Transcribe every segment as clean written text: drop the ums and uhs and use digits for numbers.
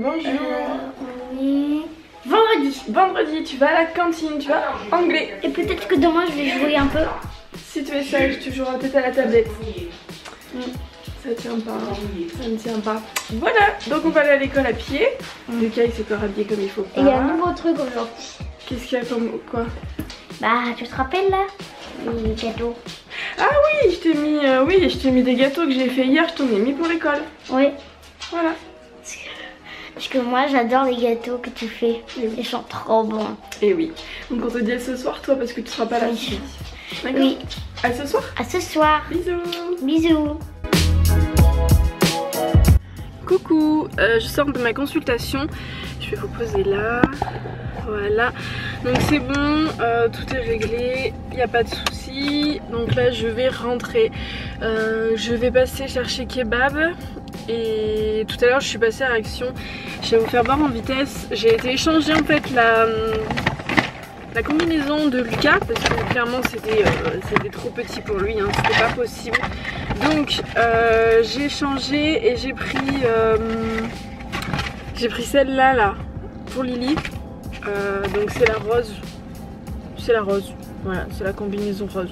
Bonjour. On est vendredi. Vendredi, tu vas à la cantine, tu vas anglais. Et peut-être que demain je vais jouer un peu. Si tu es sage, tu joueras peut-être à la tablette. Ça tient pas, ça ne tient pas. Voilà, donc on va aller à l'école à pied. Lucas il s'est pas habillé comme il faut pas. Et il y a un nouveau truc aujourd'hui. Qu'est-ce qu'il y a comme quoi? Bah tu te rappelles là? Les gâteaux. Ah oui, je t'ai mis des gâteaux que j'ai fait hier, je t'en ai mis pour l'école. Oui. Voilà. Parce que moi j'adore les gâteaux que tu fais. Oui. Ils sont trop bons. Et oui. Donc on te dit à ce soir toi parce que tu seras pas là. Oui. D'accord. Oui. À ce soir. À ce soir. Bisous. Bisous. Coucou, je sors de ma consultation. Je vais vous poser là. Voilà. Donc c'est bon, tout est réglé, il n'y a pas de souci. Donc là je vais rentrer. Je vais passer chercher kebab. Et tout à l'heure je suis passée à Action. Je vais vous faire voir en vitesse. J'ai été échanger en fait la combinaison de Lucas parce que clairement c'était trop petit pour lui, hein, c'était pas possible. Donc j'ai changé et j'ai pris celle-là là pour Lily. Donc c'est la rose. C'est la rose. Voilà, c'est la combinaison rose.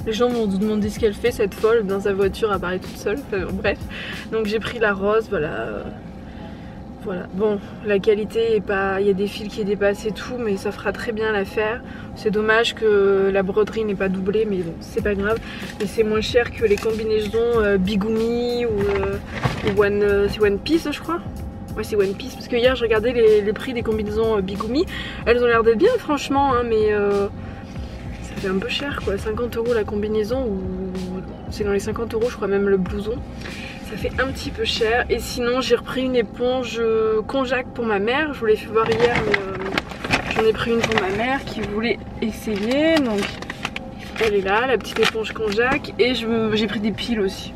Les gens vont nous demander ce qu'elle fait cette folle dans sa voiture à Paris toute seule. Enfin, bref. Donc j'ai pris la rose, voilà. Voilà, bon, la qualité est pas... Il y a des fils qui dépassent et tout, mais ça fera très bien l'affaire. C'est dommage que la broderie n'est pas doublée, mais bon, c'est pas grave. Mais c'est moins cher que les combinaisons Bigumi ou One Piece, je crois. Ouais, c'est One Piece, parce que hier, je regardais les prix des combinaisons Bigumi. Elles ont l'air d'être bien, franchement, hein, mais ça fait un peu cher, quoi. 50 € la combinaison, ou c'est dans les 50 €, je crois, même le blouson. Ça fait un petit peu cher. Et sinon j'ai repris une éponge Konjac pour ma mère. Je vous l'ai fait voir hier, mais j'en ai pris une pour ma mère qui voulait essayer. Donc elle est là, la petite éponge Konjac. Et j'ai pris des piles aussi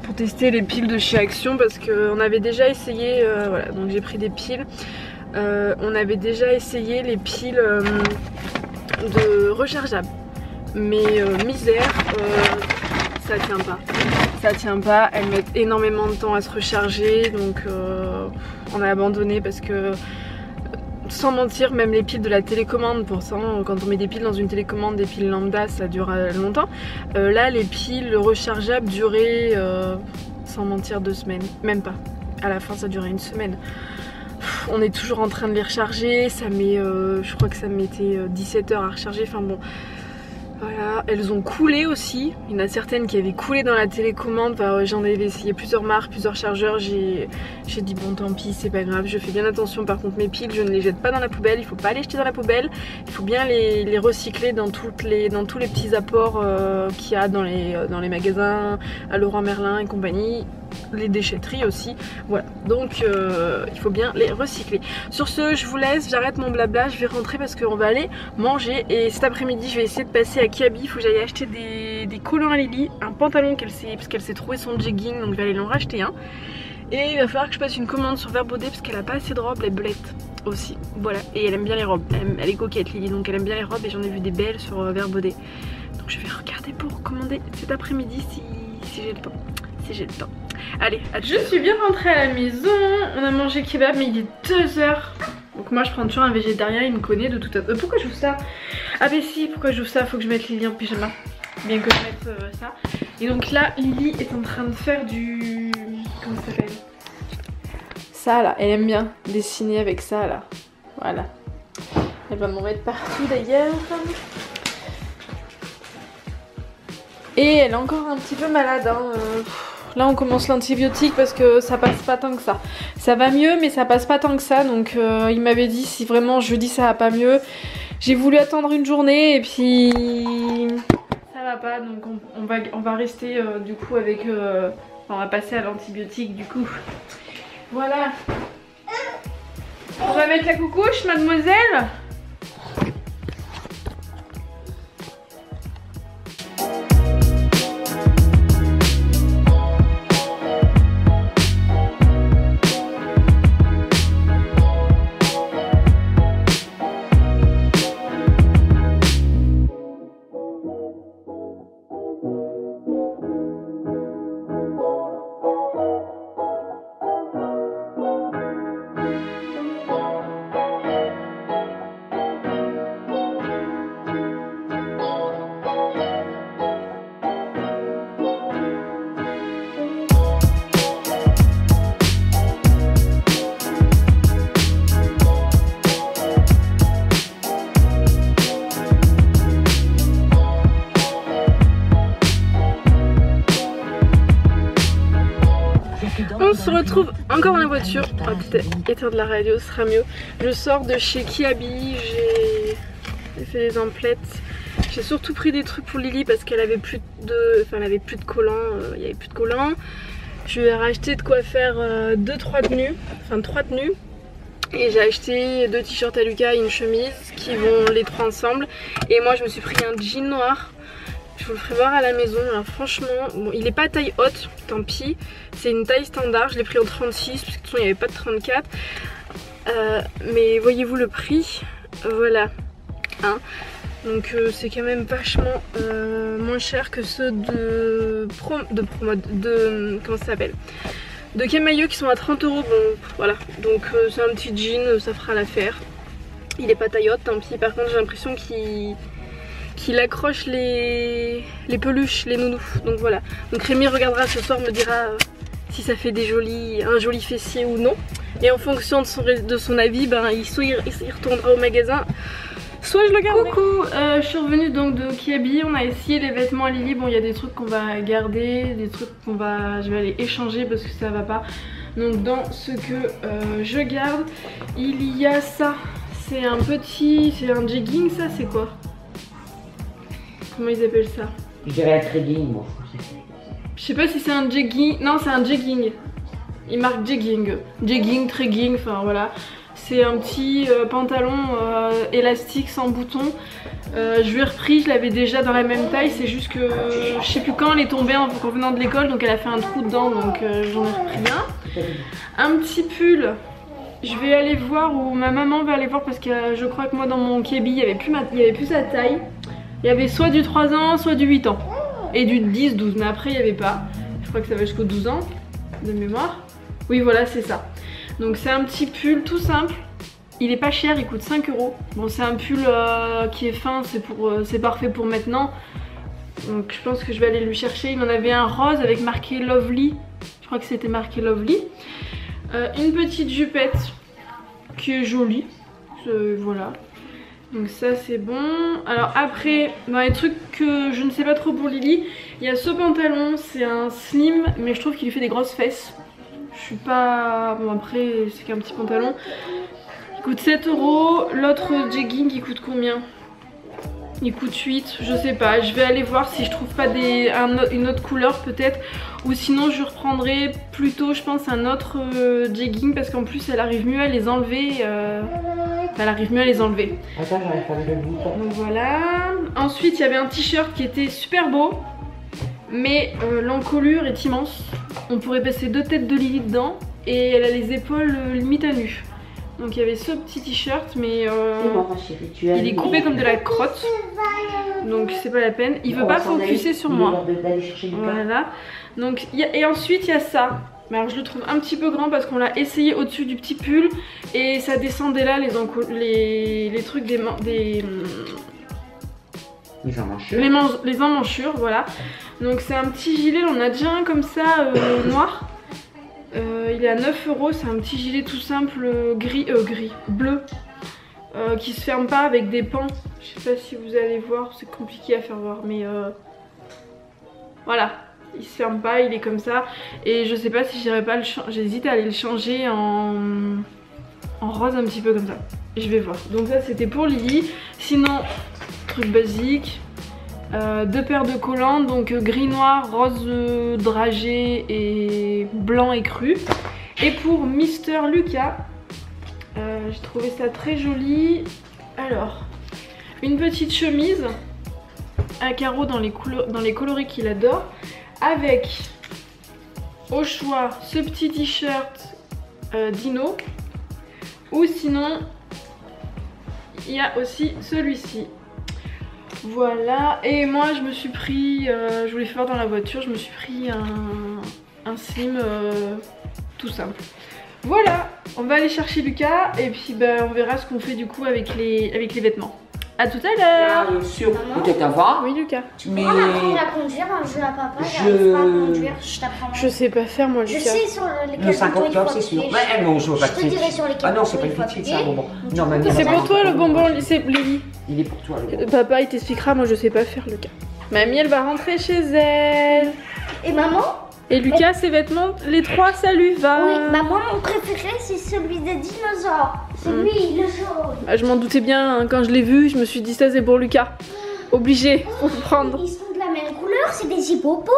pour tester les piles de chez Action parce qu'on avait déjà essayé. Voilà, donc j'ai pris des piles. On avait déjà essayé les piles de rechargeables. Mais misère, ça tient pas. Ça tient pas, elles mettent énormément de temps à se recharger, donc on a abandonné parce que sans mentir, même les piles de la télécommande, pourtant quand on met des piles dans une télécommande, des piles lambda, ça dure longtemps. Là les piles rechargeables duraient sans mentir 2 semaines, même pas. À la fin ça durait 1 semaine. On est toujours en train de les recharger, ça met, je crois que ça mettait 17 heures à recharger, enfin bon. Voilà, elles ont coulé aussi. Il y en a certaines qui avaient coulé dans la télécommande. Enfin, j'en avais essayé plusieurs marques, plusieurs chargeurs. J'ai dit bon tant pis, c'est pas grave. Je fais bien attention par contre mes piles, je ne les jette pas dans la poubelle. Il faut pas les jeter dans la poubelle. Il faut bien les recycler dans tous les petits apports qu'il y a dans les magasins, à Leroy Merlin et compagnie. Les déchetteries aussi, voilà, donc il faut bien les recycler. Sur ce, je vous laisse, j'arrête mon blabla, je vais rentrer parce qu'on va aller manger. Et cet après-midi je vais essayer de passer à Kiabi. Il faut que j'aille acheter des collants à Lily, un pantalon parce qu'elle s'est trouvé son jegging, donc je vais aller en racheter un. Et il va falloir que je passe une commande sur Verbaudet parce qu'elle a pas assez de robes, les belettes aussi, voilà. Et elle aime bien les robes, elle est coquette Lily, donc elle aime bien les robes et j'en ai vu des belles sur Verbaudet. Donc je vais regarder pour commander cet après-midi si j'ai le temps. Si j'ai le temps. Allez, je suis bien rentrée à la maison. On a mangé kebab, mais il est 2 h. Donc moi je prends toujours un végétarien, il me connaît de toute façon. Pourquoi j'ouvre ça? Ah bah si, pourquoi j'ouvre ça? Faut que je mette Lily en pyjama. Bien que je mette ça. Et donc là, Lily est en train de faire du... Comment ça s'appelle? Ça là, elle aime bien dessiner avec ça là. Voilà. Elle va m'en mettre partout d'ailleurs. Et elle est encore un petit peu malade, hein. Là on commence l'antibiotique parce que ça passe pas tant que ça. Ça va mieux mais ça passe pas tant que ça. Donc il m'avait dit si vraiment jeudi ça va pas mieux. J'ai voulu attendre une journée et puis ça va pas. Donc on va rester du coup avec... on va passer à l'antibiotique du coup. Voilà. On va mettre la coucouche mademoiselle. on se retrouve encore dans la voiture. On va peut-être éteindre la radio, ce sera mieux. Je sors de chez Kiabi, j'ai fait des emplettes. J'ai surtout pris des trucs pour Lily parce qu'elle avait plus de collants, il y avait plus de collants. Je lui ai racheté de quoi faire 3 tenues. Et j'ai acheté 2 t-shirts à Lucas et une chemise qui vont les 3 ensemble. Et moi je me suis pris un jean noir. Je vous le ferai voir à la maison. Alors franchement, bon, il est pas taille haute, tant pis. C'est une taille standard, je l'ai pris en 36 parce que de toute façon il n'y avait pas de 34. Mais voyez-vous le prix, voilà. Hein, donc c'est quand même vachement moins cher que ceux de comment ça s'appelle, de Camailleux qui sont à 30 €. Bon voilà, donc c'est un petit jean, ça fera l'affaire. Il est pas taille haute, tant pis. Par contre j'ai l'impression qu'il accroche les peluches, les nounous. Donc voilà. Donc Rémi regardera ce soir, me dira si ça fait un joli fessier ou non. Et en fonction de son avis, ben, il retournera au magasin. Soit je le garde. Coucou, je suis revenue donc de Kiabi. On a essayé les vêtements à Lily. Bon, il y a des trucs qu'on va garder, des trucs je vais aller échanger parce que ça va pas. Donc dans ce que je garde, il y a ça. C'est un jegging, ça c'est quoi? Comment ils appellent ça? Je dirais un jegging, moi. Je sais pas si c'est un jegging. Non, c'est un jegging. Il marque jegging. Jegging, tregging, enfin voilà. C'est un petit pantalon élastique sans bouton. Je lui ai repris, je l'avais déjà dans la même taille. C'est juste que je sais plus quand elle est tombée en venant de l'école. Donc elle a fait un trou dedans. Donc j'en ai repris un. Un petit pull. Je vais aller voir, ou ma maman va aller voir parce que je crois que moi dans mon Kiabi il n'y avait plus sa taille. Il y avait soit du 3 ans, soit du 8 ans. Et du 10-12, mais après il n'y avait pas. Je crois que ça va jusqu'au 12 ans, de mémoire. Oui voilà, c'est ça. Donc c'est un petit pull tout simple. Il est pas cher, il coûte 5 €. Bon, c'est un pull qui est fin, c'est parfait pour maintenant. Donc je pense que je vais aller lui chercher. Il en avait un rose avec marqué Lovely. Je crois que c'était marqué Lovely. Une petite jupette qui est jolie. Voilà. Donc ça c'est bon. Alors après, dans les trucs que je ne sais pas trop pour Lily, il y a ce pantalon, c'est un slim, mais je trouve qu'il lui fait des grosses fesses. Je suis pas... Bon après c'est qu'un petit pantalon. Il coûte 7 €. L'autre jegging il coûte combien? Il coûte 8, je sais pas. Je vais aller voir si je trouve pas une autre couleur peut-être. Ou sinon je reprendrai plutôt je pense un autre jegging parce qu'en plus elle arrive mieux à les enlever. Elle arrive mieux à les enlever. Attends, j'arrive pas à lever le bouton. Donc voilà. Ensuite il y avait un t-shirt qui était super beau. Mais l'encolure est immense. On pourrait passer 2 têtes de Lily dedans. Et elle a les épaules limite à nu. Donc il y avait ce petit t-shirt mais il est coupé comme de la crotte. Donc c'est pas la peine. Il veut pas focuser sur moi. Voilà. Donc, et ensuite il y a ça. Mais alors je le trouve un petit peu grand parce qu'on l'a essayé au-dessus du petit pull. Et ça descendait là les trucs des les emmanchures, voilà. Donc c'est un petit gilet, on a déjà un comme ça noir. Il est à 9 €, c'est un petit gilet tout simple bleu. Qui se ferme pas avec des pans. Je sais pas si vous allez voir, c'est compliqué à faire voir mais voilà. Il se ferme pas, il est comme ça. Et je sais pas si j'irai pas le changer. J'hésite à aller le changer en rose un petit peu comme ça. Je vais voir. Donc ça c'était pour Lily. Sinon, truc basique. 2 paires de collants, donc gris noir, rose dragé et blanc écru. Et pour Mister Lucas, j'ai trouvé ça très joli. Alors, une petite chemise à carreaux dans les coloris qu'il adore. Avec au choix ce petit t-shirt Dino. Ou sinon, il y a aussi celui-ci. Voilà, et moi je me suis pris, je voulais faire dans la voiture, je me suis pris un slim tout simple. Voilà, on va aller chercher Lucas et puis ben, on verra ce qu'on fait du coup avec les vêtements. A tout à l'heure. Bien sûr, peut-être avant. Oui Lucas. Mais... On apprend à conduire, un jeu à papa, j'arrive pas à conduire, je t'apprends. Je sais pas faire moi Lucas. Je sais sur lesquels le 5 octobre c'est sûr. Mais non, je vois pas te dirai sur lesquels. Ah non, c'est pas une petite, c'est un bonbon. Non, c'est pour toi le bonbon, c'est Lily. Il est pour toi le bonbon. Papa il t'expliquera, moi je sais pas faire Lucas. Mamie elle va rentrer chez elle. Et maman, Et Lucas, ses vêtements, les trois, salut, va. Oui, bah moi mon préféré c'est celui des dinosaures. C'est lui, le jaune. Bah, je m'en doutais bien, hein. Quand je l'ai vu, je me suis dit ça c'est pour Lucas. Obligé, faut le prendre. Ils sont de la même couleur, c'est des hippopos.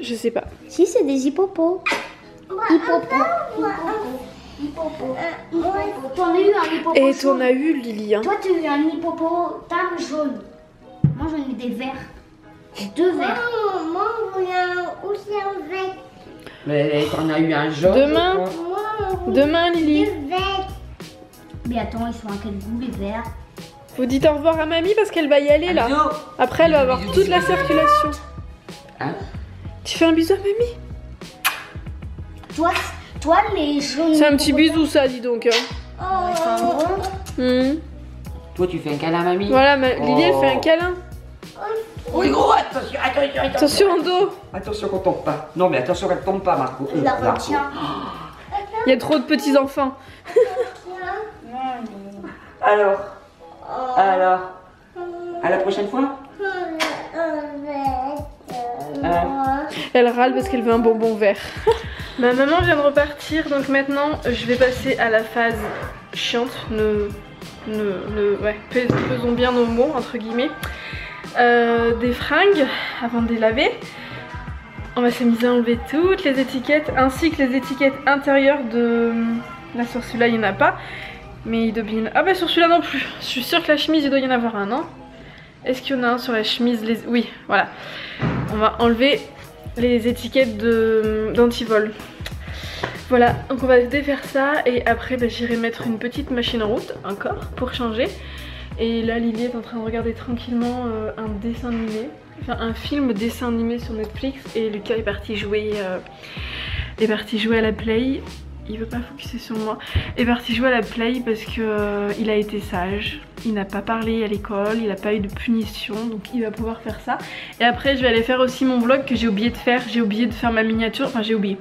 Je sais pas. Si, c'est des hippopos. Hippopos. T'en as eu un hippopot Et jaune. t'en as eu, Lily, hein. Toi, tu as eu un hippopotame jaune. Moi, j'en ai eu des verts. 2 verts. Moi, j'en ai aussi un vert. Mais t'en as eu un jaune. Demain. Demain, Lily. Mais attends, ils sont à quel goût les verts? Vous dites au revoir à mamie parce qu'elle va y aller là. Bisous. Après, elle va avoir Bisous, toute bisous, la bisous. circulation. Hein? Tu fais un bisou à mamie? Toi, les jaunes. C'est un petit bisou, ça, dis donc. Hein. Toi, tu fais un câlin à mamie? Voilà, Lily, elle fait un câlin. Oui, gros, attention, attention, attention. Attention au dos. Attention qu'on tombe pas. Non, mais attention qu'elle tombe pas, Marco. Je la Marco. retiens. Il y a trop de petits enfants. Alors, à la prochaine fois. Elle râle parce qu'elle veut un bonbon vert. Ma maman vient de repartir, donc maintenant je vais passer à la phase chiante. Pesons bien nos mots, entre guillemets. Des fringues avant de les laver. On va s'amuser à enlever toutes les étiquettes ainsi que les étiquettes intérieures de... Là sur celui-là il n'y en a pas. Mais il doit bien... Ah bah sur celui-là non plus. Je suis sûre que la chemise il doit y en avoir un, non? Est-ce qu'il y en a un sur la chemise? Oui, voilà. On va enlever les étiquettes d'antivol. Voilà, donc on va défaire ça et après bah, j'irai mettre une petite machine en route encore pour changer. Et là Lily est en train de regarder tranquillement un dessin animé, enfin un film dessin animé sur Netflix et Lucas est parti jouer à la Play. Il veut pas focuser sur moi. Il est parti jouer à la Play parce que il a été sage. Il n'a pas parlé à l'école, il n'a pas eu de punition, donc il va pouvoir faire ça. Et après je vais aller faire aussi mon vlog que j'ai oublié de faire. J'ai oublié de faire ma miniature, enfin j'ai oublié.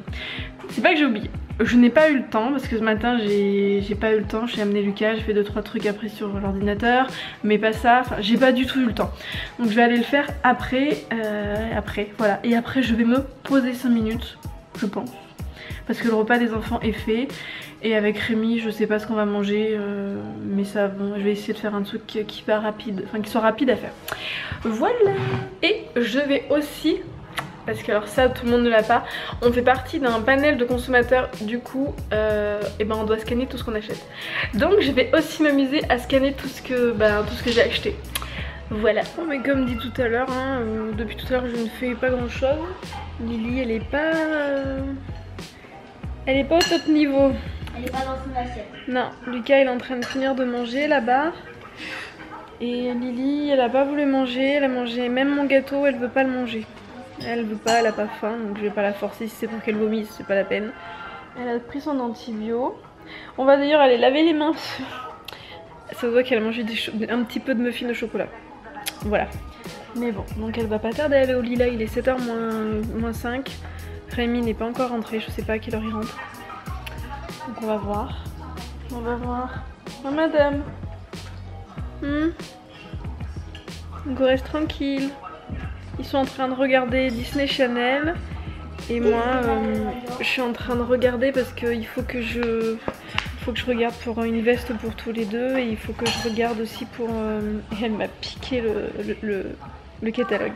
C'est pas que j'ai oublié. Je n'ai pas eu le temps parce que ce matin j'ai pas eu le temps. J'ai amené Lucas, j'ai fait 2-3 trucs après sur l'ordinateur, mais pas ça. Enfin j'ai pas du tout eu le temps. Donc je vais aller le faire après, voilà. Et après je vais me poser 5 minutes, je pense. Parce que le repas des enfants est fait. Et avec Rémi, je sais pas ce qu'on va manger. Mais ça, bon, je vais essayer de faire un truc qui soit rapide. Enfin, qui soit rapide à faire. Voilà. Et je vais aussi... Parce que alors ça, tout le monde ne l'a pas. On fait partie d'un panel de consommateurs. Du coup, et ben on doit scanner tout ce qu'on achète. Donc je vais aussi m'amuser à scanner tout ce que j'ai acheté. Voilà. Bon, mais comme dit tout à l'heure, hein, depuis tout à l'heure, je ne fais pas grand chose. Lily, elle est pas... Elle est pas au top niveau. Elle est pas dans son assiette. Non, Lucas il est en train de finir de manger là-bas. Et Lily elle a pas voulu manger, elle a mangé même mon gâteau, elle veut pas le manger. Elle veut pas, elle a pas faim, donc je vais pas la forcer si c'est pour qu'elle vomisse, c'est pas la peine. Elle a pris son antibio. On va d'ailleurs aller laver les mains. Ça se voit qu'elle a mangé un petit peu de muffins au chocolat. Voilà. Mais bon, donc elle va pas tarder à aller au Lila, il est 7h moins 5. Rémi n'est pas encore rentré, je sais pas à quelle heure il rentre. Donc on va voir. On va voir. Oh madame. Donc on reste tranquille. Ils sont en train de regarder Disney Channel. Et moi je suis en train de regarder parce qu'il faut que je regarde pour une veste pour tous les deux. Et il faut que je regarde aussi pour... Elle m'a piqué le catalogue.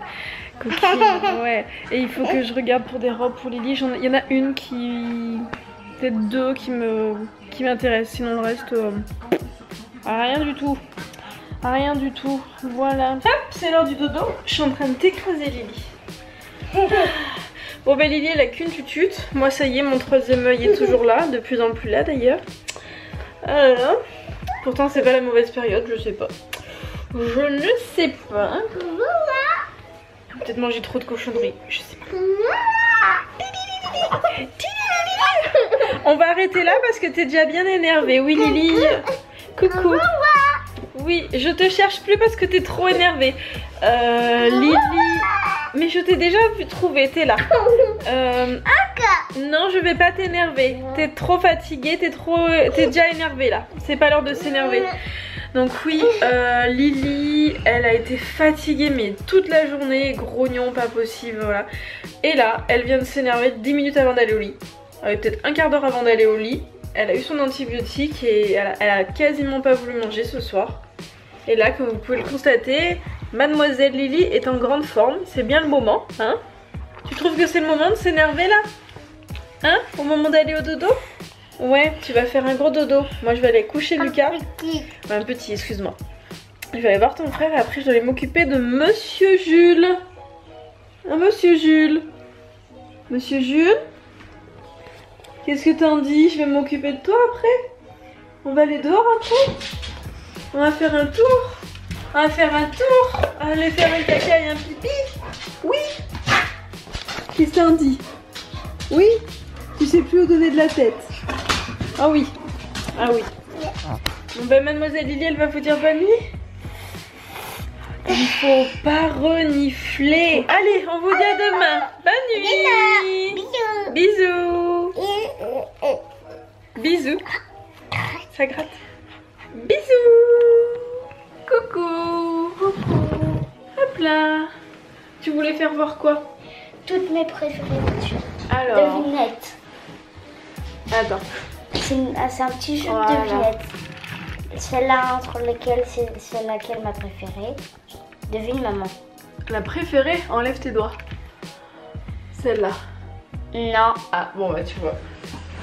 Coquine, ouais. Et il faut que je regarde pour des robes pour Lily. Il y en a une qui... Peut-être 2 qui m'intéressent. Sinon le reste... rien du tout. Rien du tout. Voilà. Hop, c'est l'heure du dodo. Je suis en train de t'écraser Lily. Bon bah Lily elle a qu'une tutute. Moi ça y est, mon 3e œil est toujours là. De plus en plus là d'ailleurs. Voilà. Pourtant c'est pas la mauvaise période, je sais pas. Je ne sais pas. Peut-être manger trop de cochonneries, je sais pas. On va arrêter là parce que t'es déjà bien énervée. Oui Lily. Coucou. Oui, je te cherche plus parce que t'es trop énervée. Lily. Mais je t'ai déjà vu trouver, t'es là. Non, je vais pas t'énerver. T'es trop fatiguée, t'es déjà énervée là. C'est pas l'heure de s'énerver. Donc oui, Lily, elle a été fatiguée mais toute la journée, grognon, pas possible, voilà. Et là, elle vient de s'énerver 10 minutes avant d'aller au lit. Elle avait peut-être un quart d'heure avant d'aller au lit. Elle a eu son antibiotique et elle a quasiment pas voulu manger ce soir. Et là, comme vous pouvez le constater, Mademoiselle Lily est en grande forme. C'est bien le moment, hein? Tu trouves que c'est le moment de s'énerver là? Hein? Au moment d'aller au dodo? Ouais, tu vas faire un gros dodo. Moi, je vais aller coucher Lucas. Un petit, excuse-moi. Je vais aller voir ton frère et après, je dois aller m'occuper de Monsieur Jules. Ah, Monsieur Jules. Monsieur Jules? Qu'est-ce que t'en dis? Je vais m'occuper de toi après? On va aller dehors après? On va faire un tour? On va faire un tour? Aller faire un caca et un pipi? Oui? Qu'est-ce que t'en dis? Oui? Tu sais plus où donner de la tête? Ah oui. Ah oui. Bon ben Mademoiselle Lily, elle va vous dire bonne nuit? Il faut pas renifler. Allez, on vous dit à demain. Bonne nuit. Bisous. Bisous. Ça gratte. Bisous. Coucou. Hop là. Tu voulais faire voir quoi? Toutes mes préférées voitures. Alors. Devinette. Attends. C'est un petit jeu de devinette. Celle-là entre lesquelles c'est laquelle ma préférée. Devine maman. La préférée, enlève tes doigts. Celle-là. Non. Ah bon bah tu vois.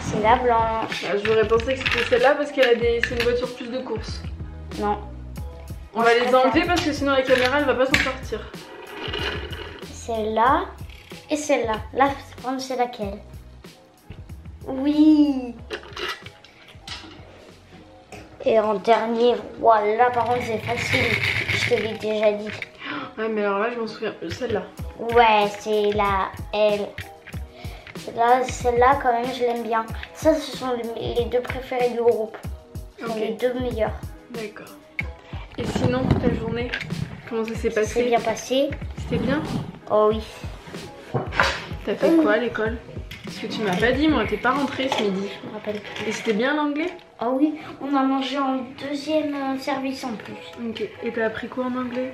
C'est la blanche. Ah, j'aurais pensé que c'était celle-là parce qu'elle a c'est une voiture plus de course. Non. On va les enlever parce que sinon la caméra elle va pas s'en sortir. Celle-là et celle-là. Là, c'est laquelle? Oui. Et en dernier, voilà, par contre c'est facile. Je te l'ai déjà dit. Ouais mais alors là je m'en souviens. Celle-là. Ouais, c'est la L. Celle-là quand même je l'aime bien. Ça ce sont les deux préférés du groupe. Ce sont les deux meilleurs. D'accord. Et sinon ta journée, comment ça s'est passé? C'est bien passé. C'était bien? Oh oui. T'as fait quoi à l'école? Parce que tu m'as pas dit, moi t'es pas rentrée ce midi. Je me rappelle plus. Et c'était bien l'anglais? Oh oui, on a mangé en deuxième service en plus. Ok. Et t'as appris quoi en anglais?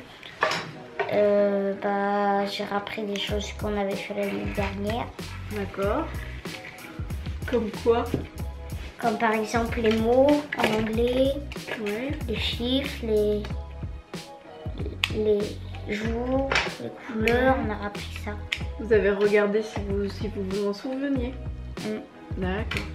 J'ai appris des choses qu'on avait fait l'année dernière. D'accord. Comme quoi? Comme par exemple les mots en anglais, Ouais. les chiffres, les jours, les couleurs, on a appris ça. Vous avez regardé si vous vous en souveniez? D'accord.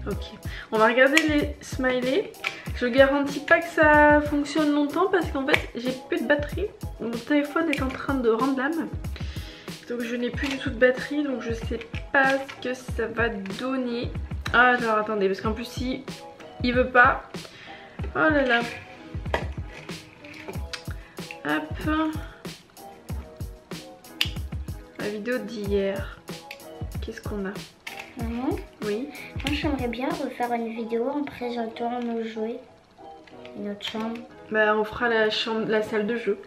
Ok. On va regarder les smileys. Je garantis pas que ça fonctionne longtemps parce qu'en fait j'ai plus de batterie. Mon téléphone est en train de rendre l'âme. Donc je n'ai plus du tout de batterie, donc je sais pas ce que ça va donner. Ah alors attendez, parce qu'en plus il veut pas. Oh là là. Hop. La vidéo d'hier. Qu'est-ce qu'on a? Maman, Oui. moi j'aimerais bien refaire une vidéo en présentant nos jouets et notre chambre. Bah on fera la salle de jeu.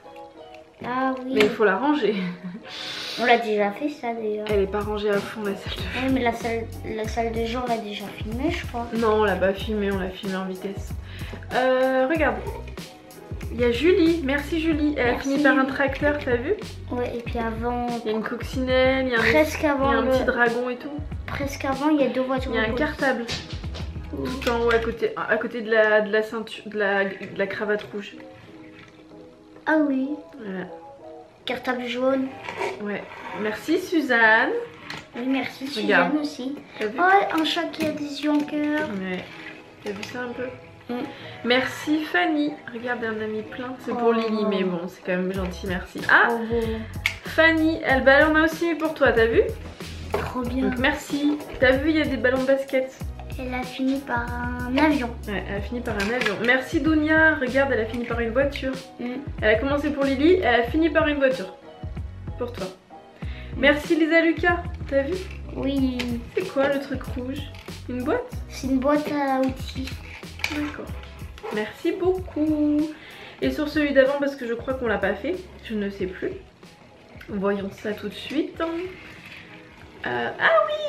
Ah oui. Mais il faut la ranger. On l'a déjà fait ça d'ailleurs. Elle est pas rangée à fond la salle de jeu. Oui mais la salle de jeu on l'a déjà filmée je crois. Non on l'a pas filmé, on l'a filmé en vitesse. Regarde. Il y a Julie, merci Julie. Elle a fini par un tracteur, t'as vu? Ouais et puis avant. Il y a une coccinelle, il y a presque avant il y a un petit dragon et tout. Presque avant il y a deux voitures. Il y a un cartable. Tout en haut à côté de la ceinture, de la cravate rouge. Ah oui. Voilà. Cartable jaune. Ouais. Merci Suzanne. Oui merci Regarde. Suzanne aussi. T'as vu? Oh un chat qui a des yeux en cœur. Ouais. T'as vu ça un peu? Merci Fanny. Regarde, elle en a mis plein. C'est pour Lily, mais bon, c'est quand même gentil, merci. Ah, Oh, beau. Fanny, elle en a aussi mis pour toi, t'as vu? Trop bien. Donc merci. T'as vu, il y a des ballons de basket. Elle a fini par un avion. Ouais, elle a fini par un avion. Merci Dounia. Regarde, elle a fini par une voiture. Elle a commencé pour Lily, elle a fini par une voiture. Pour toi. Merci Lisa Lucas. T'as vu? Oui. C'est quoi le truc rouge? Une boîte? C'est une boîte à outils. D'accord. Merci beaucoup. Et sur celui d'avant, parce que je crois qu'on l'a pas fait, je ne sais plus. Voyons ça tout de suite. Ah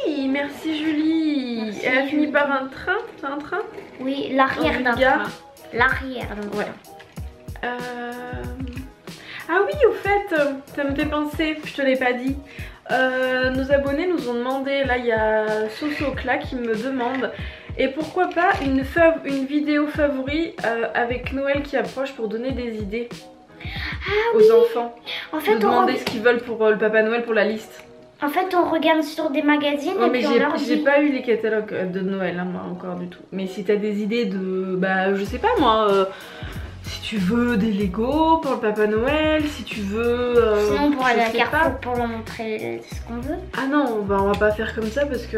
oui, merci Julie. Merci, Elle a fini Julie. par un train. C'est un train? Oui, l'arrière d'un train. L'arrière, donc. Ouais. Ah oui, au fait, ça me fait penser, je te l'ai pas dit. Nos abonnés nous ont demandé, là il y a Sosocla qui me demande, et pourquoi pas une vidéo favori avec Noël qui approche pour donner des idées aux enfants. En fait, nous demander ce qu'ils veulent pour le Papa Noël pour la liste. En fait, on regarde sur des magazines Ouais, et mais puis on leur dit. j'ai pas eu les catalogues de Noël, hein, moi, encore du tout. Mais si t'as des idées de, bah je sais pas moi, si tu veux des Lego pour le Papa Noël, si tu veux... Sinon, pour aller à Carrefour pour leur montrer ce qu'on veut. Ah non, bah on va pas faire comme ça parce que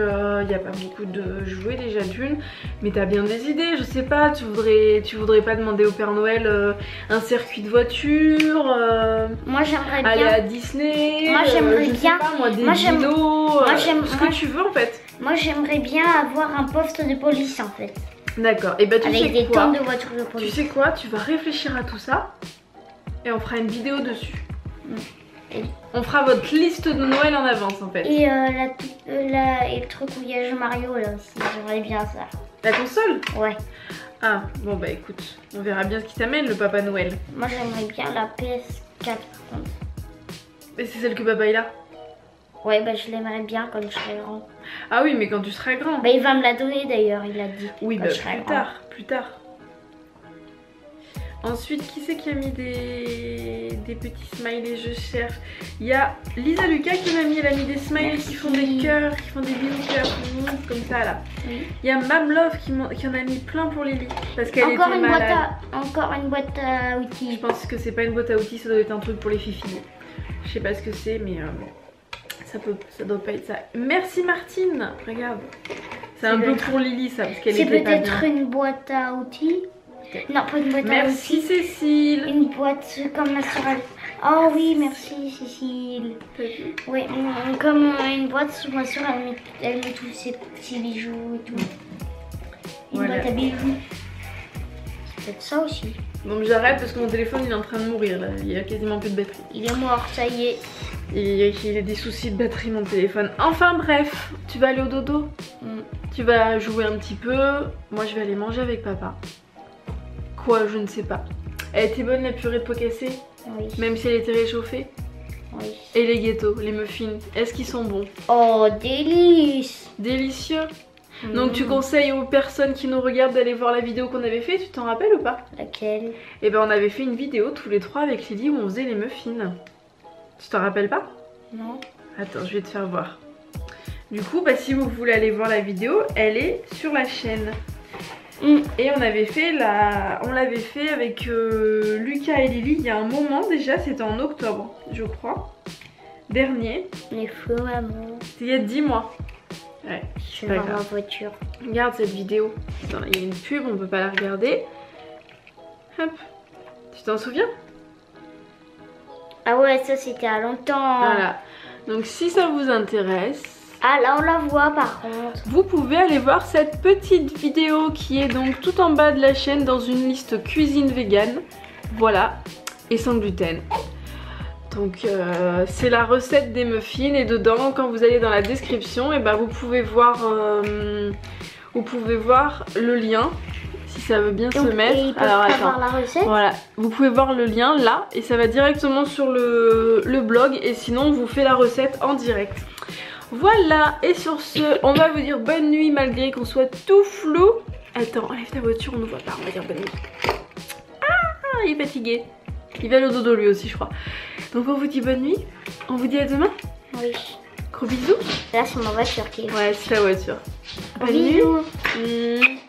y a pas beaucoup de jouets déjà d'une. Mais t'as bien des idées, je sais pas, tu voudrais pas demander au Père Noël un circuit de voiture, moi j'aimerais bien aller à Disney, moi j'aimerais je bien sais pas moi, des moi j'aime dinos, ce que tu veux en fait. Moi j'aimerais bien avoir un poste de police en fait. D'accord, et bah tu avec sais des quoi, tonnes de voitures de police. Tu sais quoi, tu vas réfléchir à tout ça et on fera une vidéo dessus. On fera votre liste de Noël en avance en fait. Et, et le truc où il y a Jean Mario là aussi, j'aimerais bien ça. La console? Ouais. Ah bon bah écoute, on verra bien ce qui t'amène le Papa Noël. Moi j'aimerais bien la PS4 par contre. Et c'est celle que papa il a? Ouais bah je l'aimerais bien quand je serai grand. Ah oui mais quand tu seras grand. Bah il va me la donner d'ailleurs, il a dit. Oui bah plus tard. Ensuite qui c'est qui a mis des petits smileys, je cherche. Il y a Lisa Lucas qui m'a mis, elle a mis des smileys qui font des cœurs, qui font des bisous cœurs, comme ça là. Oui. Il y a Mam Love qui en a mis plein pour Lily parce qu'elle était malade. Encore une boîte à outils. Je pense que c'est pas une boîte à outils, ça doit être un truc pour les filles. Je sais pas ce que c'est mais ça doit pas être ça. Merci Martine, regarde. C'est un peu pour Lily ça parce qu'elle était pas bien. C'est peut-être une boîte à outils. Non, pas une boîte à outils. Merci Cécile. Une boîte comme la sur Oh oui, merci Cécile. Oui, comme une boîte sur ma soeur, elle met tous ses petits bijoux et tout. Une boîte à bijoux. C'est peut-être ça aussi. Donc j'arrête parce que mon téléphone il est en train de mourir là, il y a quasiment plus de batterie. Il est mort, ça y est. Il a des soucis de batterie mon téléphone. Enfin bref, tu vas aller au dodo. Tu vas jouer un petit peu. Moi je vais aller manger avec papa. Quoi, je ne sais pas. Elle était bonne la purée de pot cassé? Oui. Même si elle était réchauffée? Oui. Et les gâteaux, les muffins, est-ce qu'ils sont bons? Oh, délice! Délicieux. Donc tu conseilles aux personnes qui nous regardent d'aller voir la vidéo qu'on avait fait, tu t'en rappelles ou pas? Laquelle? Eh ben on avait fait une vidéo tous les trois avec Lily où on faisait les muffins. Tu t'en rappelles pas? Non. Attends, je vais te faire voir. Du coup, bah, si vous voulez aller voir la vidéo, elle est sur la chaîne. Et on avait fait on l'avait fait avec Lucas et Lily il y a un moment déjà, c'était en octobre, je crois. Dernier. Les feux, maman. C'était il y a 10 mois. Ouais, je suis dans ma voiture. Regarde cette vidéo. Attends, il y a une pub, on peut pas la regarder. Hop. Tu t'en souviens? Ah ouais, ça c'était à longtemps. Voilà. Donc si ça vous intéresse. Ah là on la voit par contre. Vous pouvez aller voir cette petite vidéo qui est donc tout en bas de la chaîne dans une liste cuisine vegan. Voilà. Et sans gluten. Donc c'est la recette des muffins et dedans quand vous allez dans la description et ben, vous pouvez voir le lien si ça veut bien se mettre. Alors attends, la recette. Voilà, vous pouvez voir le lien là et ça va directement sur le blog et sinon on vous fait la recette en direct. Voilà, et sur ce on va vous dire bonne nuit malgré qu'on soit tout flou. Attends, enlève ta voiture, on ne voit pas, on va dire bonne nuit. Ah, il est fatigué. Il va au dodo lui aussi je crois. Donc on vous dit bonne nuit, on vous dit à demain. Oui. Gros bisous. Là c'est ma voiture qui est. Ouais c'est la voiture. Bonne nuit.